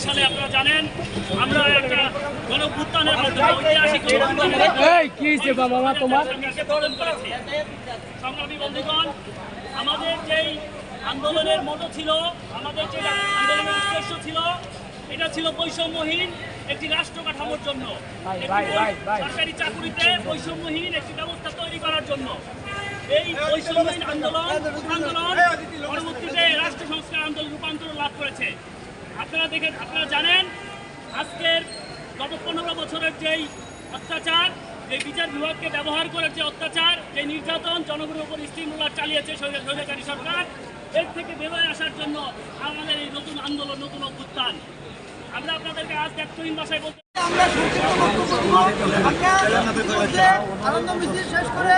সালে আপনারা জানেন আমরা একটা গণঅভ্যুত্থানের মাধ্যমে ঐতিহাসিক সংগ্রামী বন্ধুগণ, আমাদের যেই আন্দোলনের মতো ছিল, আমাদের যে আন্দোলনের উদ্দেশ্য ছিল, এটা ছিল বৈষম্যহীন একটি রাষ্ট্র কাঠামোর জন্য, সরকারি চাকুরিতে বৈষম্যহীন একটি ব্যবস্থা তৈরি করার জন্য। এই বৈষম্যহীন আন্দোলন পরবর্তীতে রাষ্ট্র সংস্কার আন্দোলন রূপান্তর লাভ করেছে। আপনারা জানেন আজকের গত 15 বছরের যেই অত্যাচার, যে বিচার বিভাগকে ব্যবহার করে যে অত্যাচার, যে নির্যাতন জনগণের উপর স্টিমুলার চালিয়েছে স্বৈরাচারী সরকার, এর থেকে বেরোয় আসার জন্য আমাদের এই নতুন আন্দোলন, নতুন অভ্যুত্থান। আমরা আপনাদেরকে আজ ব্যক্তহীন ভাষায় বলতে আনন্দ মিছিল শেষ করে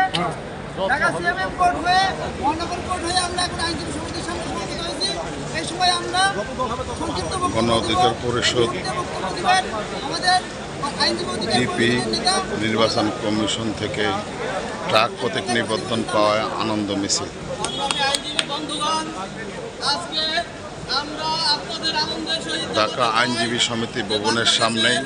ঢাকা সিএমএম কোর্ট হয়ে মহানগর কোর্ট হয়ে আমরা এখন আইনজীবী সমিতির সামনে উপস্থিত হয়েছি। এই সময় আমরা সংক্ষিপ্ত গণ অধিকার পরিষদ আমাদের জিপি নির্বাচন কমিশন থেকে ট্রাক প্রতীক নিবন্ধন পাওয়ায় আনন্দ মিছিল। আইনজীবী বন্ধুগণ, আজকে আমরা আপনাদের আনন্দের সহিত ঢাকা আইনজীবী সমিতি ভবনের সামনেই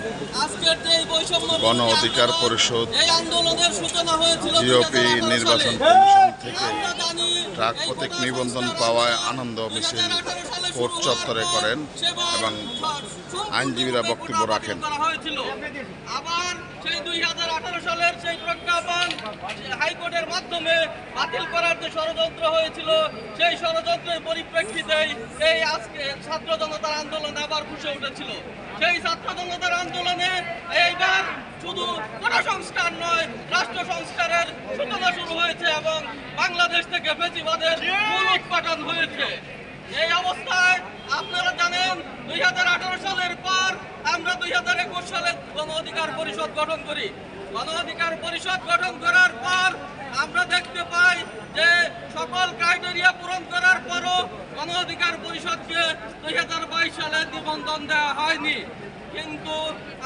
আজকের যে বৈষম্য গণ অধিকার পরিষদ এই আন্দোলনের সূচনা হয়েছিল জিওপি নির্বাচন কমিশন থেকে ট্রাক প্রতীক নিবন্ধন পাওয়ায় আনন্দ মিছিল কোর্ট চত্বরে করেন এবং আইনজীবীরা বক্তব্য রাখেন। আবার সেই 2018 সালের সেই প্রজ্ঞাপন হাইকোর্টের মাধ্যমে বাতিল করার যে ষড়যন্ত্র হয়েছিল, সেই ষড়যন্ত্রের পরিপ্রেক্ষিতেই এই আজকে ছাত্র জনতার আন্দোলন আবার ফুসে উঠেছিল। সেই ছাত্র জনতার আন্দোলনে এইবার শুধু কোন সংস্কার নয়, রাষ্ট্র সংস্কারের সূচনা শুরু হয়েছে এবং বাংলাদেশ থেকে ফ্যাসিবাদের মূল উৎপাটন হয়েছে। এই অবস্থায় আপনারা জানেন 2018 সালের পর আমরা 2021 সালে গণ অধিকার পরিষদ গঠন করি। গণ অধিকার পরিষদ গঠন করার পর আমরা দেখতে পাই যে সকল ক্রাইটেরিয়া পূরণ করার পরও গণ অধিকার পরিষদকে 2022 সালে নিবন্ধন দেওয়া হয়নি। কিন্তু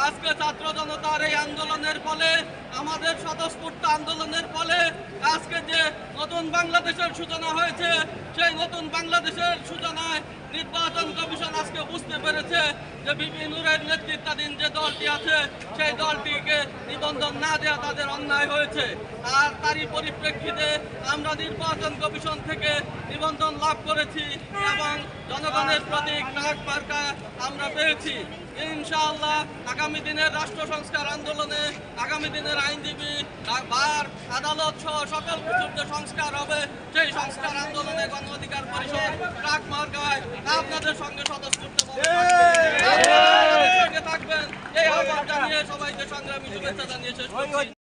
আজকে ছাত্র জনতার এই আন্দোলনের ফলে, আমাদের স্বতঃস্ফূর্ত আন্দোলনের ফলে আজকে যে নতুন বাংলাদেশের সূচনা হয়েছে, সেই নতুন বাংলাদেশের সূচনায় নির্বাচন কমিশন আজকে বুঝতে পেরেছে যে বিপি নূরের নেতৃত্বাধীন যে দলটি আছে, সেই দলটিকে নিবন্ধন না দেওয়া তাদের অন্যায় হয়েছে। আর তারই পরিপ্রেক্ষিতে আমরা নির্বাচন কমিশন থেকে নিবন্ধন লাভ করেছি এবং জনগণের প্রতীক ট্রাক মার্কা আমরা পেয়েছি। ইনশাআল্লাহ আগামী দিনের রাষ্ট্র সংস্কার আন্দোলনে, আগামী দিনের আইনজীবী, বার, আদালত সহ সকল কিছুর যে সংস্কার হবে, সেই সংস্কার আন্দোলনে গণ অধিকার পরিষদ ট্রাক মার্কায় আপনাদের সঙ্গে স্বতঃস্ফূর্তভাবে থাকবেন। এই আহ্বান জানিয়ে সবাইকে সংগ্রামী শুভেচ্ছা জানিয়ে শেষ করছি।